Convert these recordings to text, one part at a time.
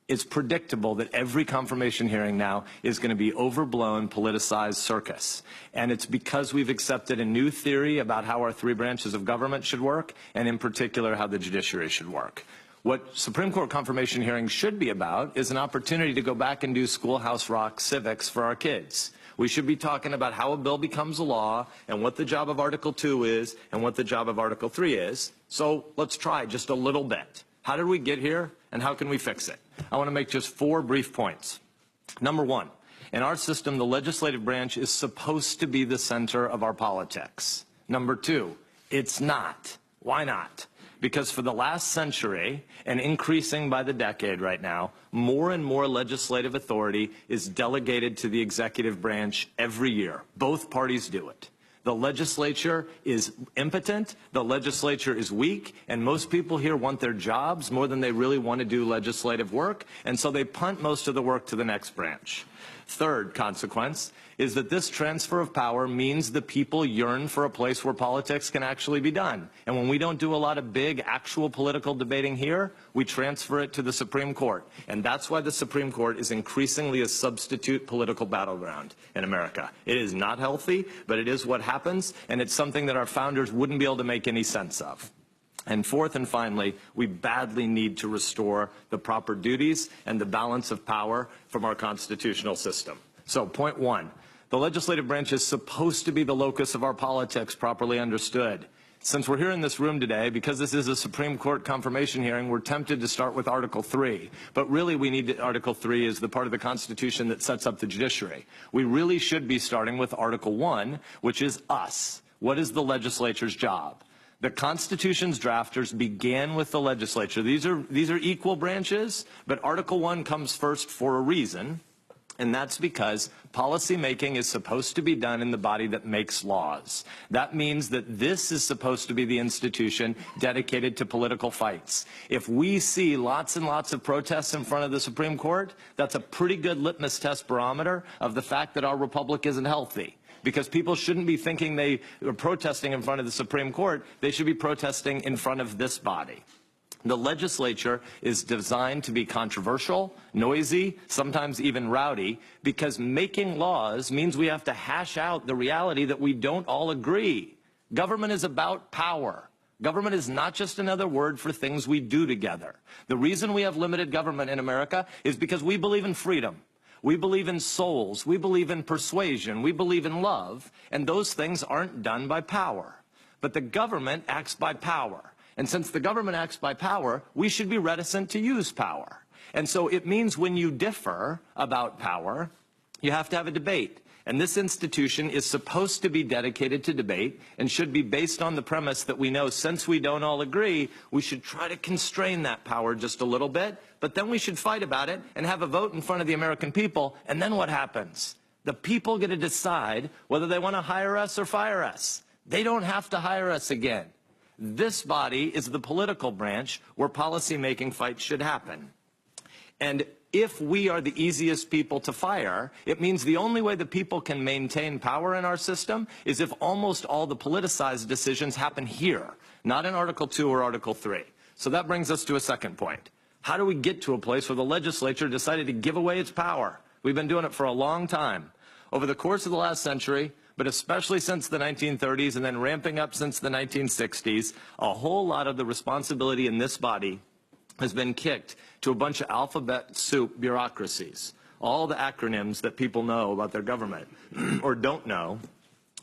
It's predictable that every confirmation hearing now is going to be overblown, politicized circus. And it's because we've accepted a new theory about how our three branches of government should work, and in particular how the judiciary should work. What Supreme Court confirmation hearings should be about is an opportunity to go back and do schoolhouse rock civics for our kids. We should be talking about how a bill becomes a law and what the job of Article 2 is and what the job of Article 3 is. So let's try just a little bit. How did we get here and how can we fix it? I want to make just 4 brief points. Number 1, in our system, the legislative branch is supposed to be the center of our politics. Number 2, it's not. Why not? Because for the last century, and increasing by the decade right now, more and more legislative authority is delegated to the executive branch every year. Both parties do it. The legislature is impotent, the legislature is weak, and most people here want their jobs more than they really want to do legislative work, and so they punt most of the work to the next branch. Third consequence is that this transfer of power means the people yearn for a place where politics can actually be done. And when we don't do a lot of big, actual political debating here, we transfer it to the Supreme Court. And that's why the Supreme Court is increasingly a substitute political battleground in America. It is not healthy, but it is what happens, and it's something that our founders wouldn't be able to make any sense of. And fourth and finally, we badly need to restore the proper duties and the balance of power from our constitutional system. So point 1, the legislative branch is supposed to be the locus of our politics, properly understood. Since we're here in this room today, because this is a Supreme Court confirmation hearing, we're tempted to start with Article 3. But really we need Article 3 is the part of the Constitution that sets up the judiciary. We really should be starting with Article 1, which is us. What is the legislature's job? The Constitution's drafters began with the legislature. These are equal branches, but Article 1 comes first for a reason, and that's because policy making is supposed to be done in the body that makes laws. That means that this is supposed to be the institution dedicated to political fights. If we see lots and lots of protests in front of the Supreme Court, that's a pretty good litmus test barometer of the fact that our republic isn't healthy. Because people shouldn't be thinking they are protesting in front of the Supreme Court. They should be protesting in front of this body. The legislature is designed to be controversial, noisy, sometimes even rowdy, because making laws means we have to hash out the reality that we don't all agree. Government is about power. Government is not just another word for things we do together. The reason we have limited government in America is because we believe in freedom. We believe in souls, we believe in persuasion, we believe in love, and those things aren't done by power. But the government acts by power. And since the government acts by power, we should be reticent to use power. And so it means when you differ about power, you have to have a debate. And this institution is supposed to be dedicated to debate and should be based on the premise that we know since we don't all agree, we should try to constrain that power just a little bit, but then we should fight about it and have a vote in front of the American people, and then what happens? The people get to decide whether they want to hire us or fire us. They don't have to hire us again. This body is the political branch where policy-making fights should happen. And if we are the easiest people to fire, it means the only way the people can maintain power in our system is if almost all the politicized decisions happen here, not in Article 2 or Article 3. So that brings us to a second point. How do we get to a place where the legislature decided to give away its power? We've been doing it for a long time. Over the course of the last century, but especially since the 1930s and then ramping up since the 1960s, a whole lot of the responsibility in this body has been kicked to a bunch of alphabet soup bureaucracies. All the acronyms that people know about their government or don't know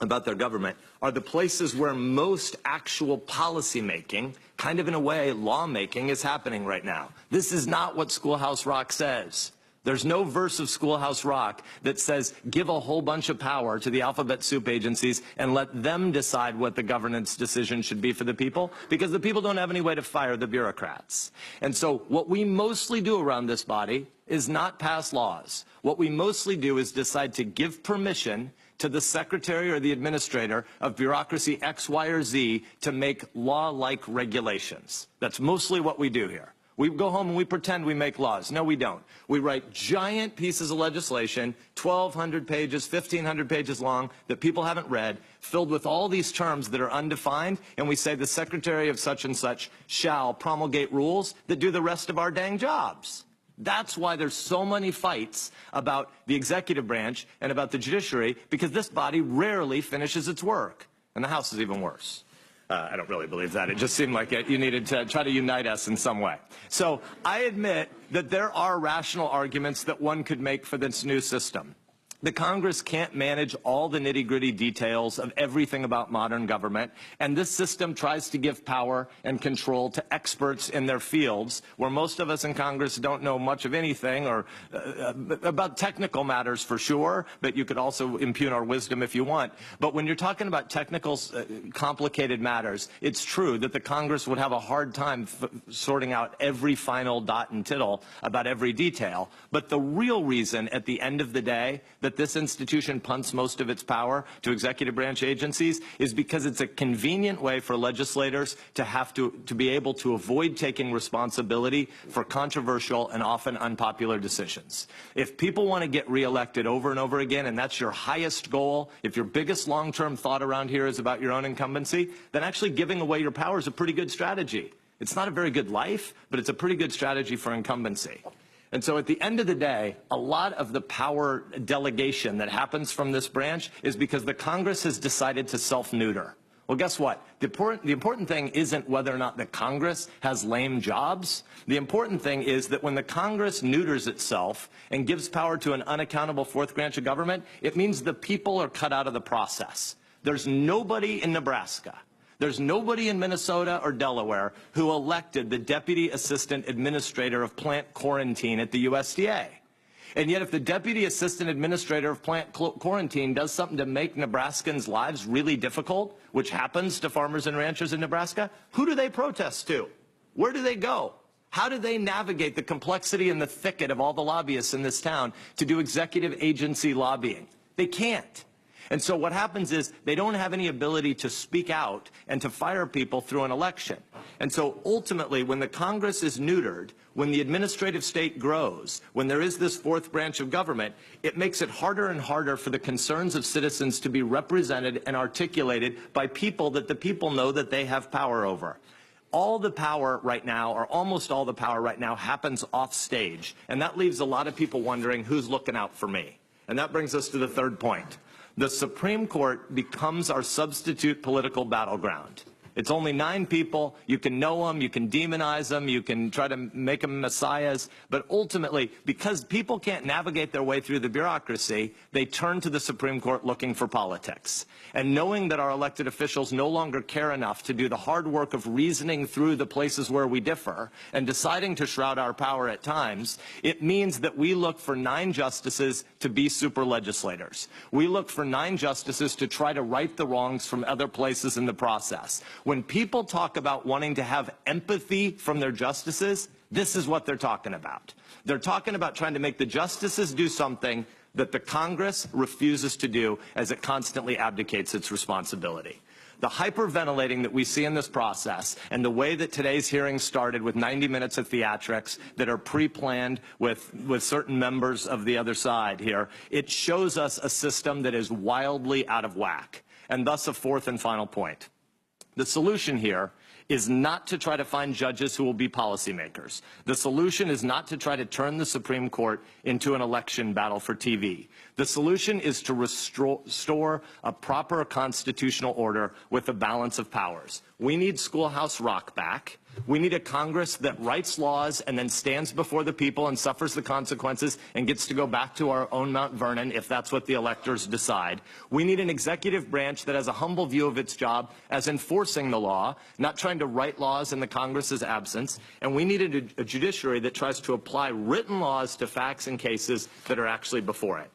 about their government are the places where most actual policy making, kind of in a way lawmaking, is happening right now. This is not what Schoolhouse Rock says. There's no verse of Schoolhouse Rock that says give a whole bunch of power to the alphabet soup agencies and let them decide what the governance decision should be for the people, because the people don't have any way to fire the bureaucrats. And so what we mostly do around this body is not pass laws. What we mostly do is decide to give permission to the secretary or the administrator of bureaucracy X, Y, or Z to make law-like regulations. That's mostly what we do here. We go home and we pretend we make laws. No, we don't. We write giant pieces of legislation, 1,200 pages, 1,500 pages long, that people haven't read, filled with all these terms that are undefined, and we say the secretary of such and such shall promulgate rules that do the rest of our dang jobs. That's why there's so many fights about the executive branch and about the judiciary, because this body rarely finishes its work. And the House is even worse. I don't really believe that. It just seemed like you needed to try to unite us in some way. So I admit that there are rational arguments that one could make for this new system. The Congress can't manage all the nitty-gritty details of everything about modern government, and this system tries to give power and control to experts in their fields, where most of us in Congress don't know much of anything, or about technical matters for sure, but you could also impugn our wisdom if you want. But when you're talking about technical, complicated matters, it's true that the Congress would have a hard time sorting out every final dot and tittle about every detail. But the real reason, at the end of the day, that this institution punts most of its power to executive branch agencies is because it's a convenient way for legislators to be able to avoid taking responsibility for controversial and often unpopular decisions. If people want to get reelected over and over again, and that's your highest goal, if your biggest long-term thought around here is about your own incumbency, then actually giving away your power is a pretty good strategy. It's not a very good life, but it's a pretty good strategy for incumbency. And so at the end of the day, a lot of the power delegation that happens from this branch is because the Congress has decided to self-neuter. Well, guess what? The important thing isn't whether or not the Congress has lame jobs. The important thing is that when the Congress neuters itself and gives power to an unaccountable fourth branch of government, it means the people are cut out of the process. There's nobody in Nebraska, there's nobody in Minnesota or Delaware who elected the Deputy Assistant Administrator of Plant Quarantine at the USDA. And yet if the Deputy Assistant Administrator of Plant Quarantine does something to make Nebraskans' lives really difficult, which happens to farmers and ranchers in Nebraska, who do they protest to? Where do they go? How do they navigate the complexity and the thicket of all the lobbyists in this town to do executive agency lobbying? They can't. And so what happens is they don't have any ability to speak out and to fire people through an election. And so ultimately, when the Congress is neutered, when the administrative state grows, when there is this fourth branch of government, it makes it harder and harder for the concerns of citizens to be represented and articulated by people that the people know that they have power over. All the power right now, or almost all the power right now, happens off stage. And that leaves a lot of people wondering who's looking out for me. And that brings us to the third point. The Supreme Court becomes our substitute political battleground. It's only 9 people. You can know them, you can demonize them, you can try to make them messiahs, but ultimately, because people can't navigate their way through the bureaucracy, they turn to the Supreme Court looking for politics. And knowing that our elected officials no longer care enough to do the hard work of reasoning through the places where we differ and deciding to shroud our power at times, it means that we look for 9 justices to be super legislators. We look for 9 justices to try to right the wrongs from other places in the process. When people talk about wanting to have empathy from their justices, this is what they're talking about. They're talking about trying to make the justices do something that the Congress refuses to do as it constantly abdicates its responsibility. The hyperventilating that we see in this process and the way that today's hearing started with 90 minutes of theatrics that are pre-planned with certain members of the other side here, it shows us a system that is wildly out of whack. And thus a fourth and final point. The solution here is not to try to find judges who will be policymakers. The solution is not to try to turn the Supreme Court into an election battle for TV. The solution is to restore a proper constitutional order with a balance of powers. We need Schoolhouse Rock back. We need a Congress that writes laws and then stands before the people and suffers the consequences and gets to go back to our own Mount Vernon if that's what the electors decide. We need an executive branch that has a humble view of its job as enforcing the law, not trying to write laws in the Congress's absence. And we need a judiciary that tries to apply written laws to facts and cases that are actually before it.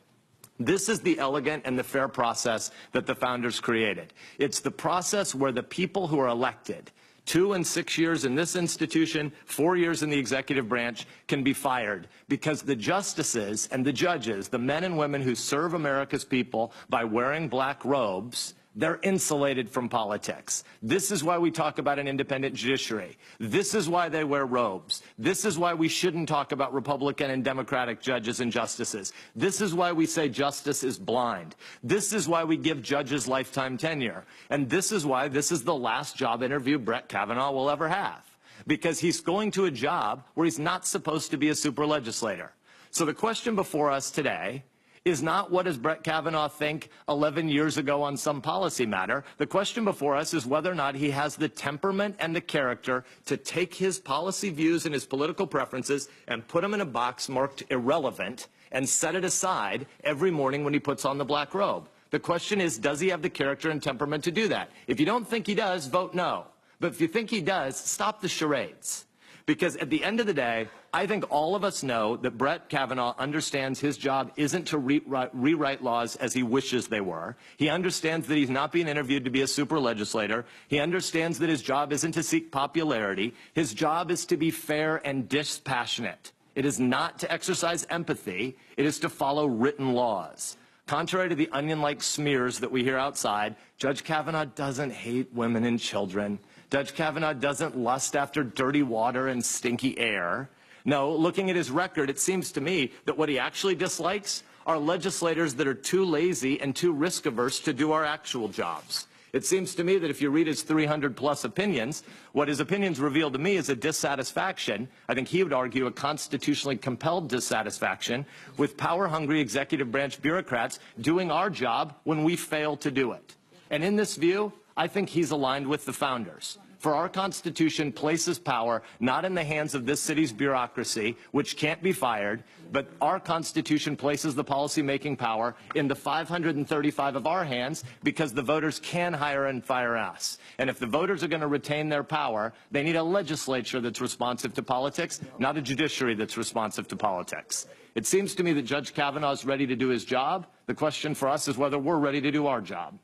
This is the elegant and the fair process that the founders created. It's the process where the people who are elected, 2 and 6 years in this institution, 4 years in the executive branch, can be fired because the justices and the judges, the men and women who serve America's people by wearing black robes, they're insulated from politics. This is why we talk about an independent judiciary. This is why they wear robes. This is why we shouldn't talk about Republican and Democratic judges and justices. This is why we say justice is blind. This is why we give judges lifetime tenure. And this is why this is the last job interview Brett Kavanaugh will ever have. because he's going to a job where he's not supposed to be a super legislator. So the question before us today is not what does Brett Kavanaugh think 11 years ago on some policy matter. The question before us is whether or not he has the temperament and the character to take his policy views and his political preferences and put them in a box marked irrelevant and set it aside every morning when he puts on the black robe. The question is, does he have the character and temperament to do that? If you don't think he does, vote no. But if you think he does, stop the charades. Because at the end of the day, I think all of us know that Brett Kavanaugh understands his job isn't to rewrite laws as he wishes they were. He understands that he's not being interviewed to be a super legislator. He understands that his job isn't to seek popularity. His job is to be fair and dispassionate. It is not to exercise empathy. It is to follow written laws. Contrary to the onion-like smears that we hear outside, Judge Kavanaugh doesn't hate women and children. Judge Kavanaugh doesn't lust after dirty water and stinky air. No, looking at his record, it seems to me that what he actually dislikes are legislators that are too lazy and too risk-averse to do our actual jobs. It seems to me that if you read his 300-plus opinions, what his opinions reveal to me is a dissatisfaction. I think he would argue a constitutionally compelled dissatisfaction with power-hungry executive branch bureaucrats doing our job when we fail to do it. And in this view, I think he's aligned with the founders. For our Constitution places power not in the hands of this city's bureaucracy, which can't be fired, but our Constitution places the policy-making power in the 535 of our hands because the voters can hire and fire us. And if the voters are going to retain their power, they need a legislature that's responsive to politics, not a judiciary that's responsive to politics. It seems to me that Judge Kavanaugh is ready to do his job. The question for us is whether we're ready to do our job.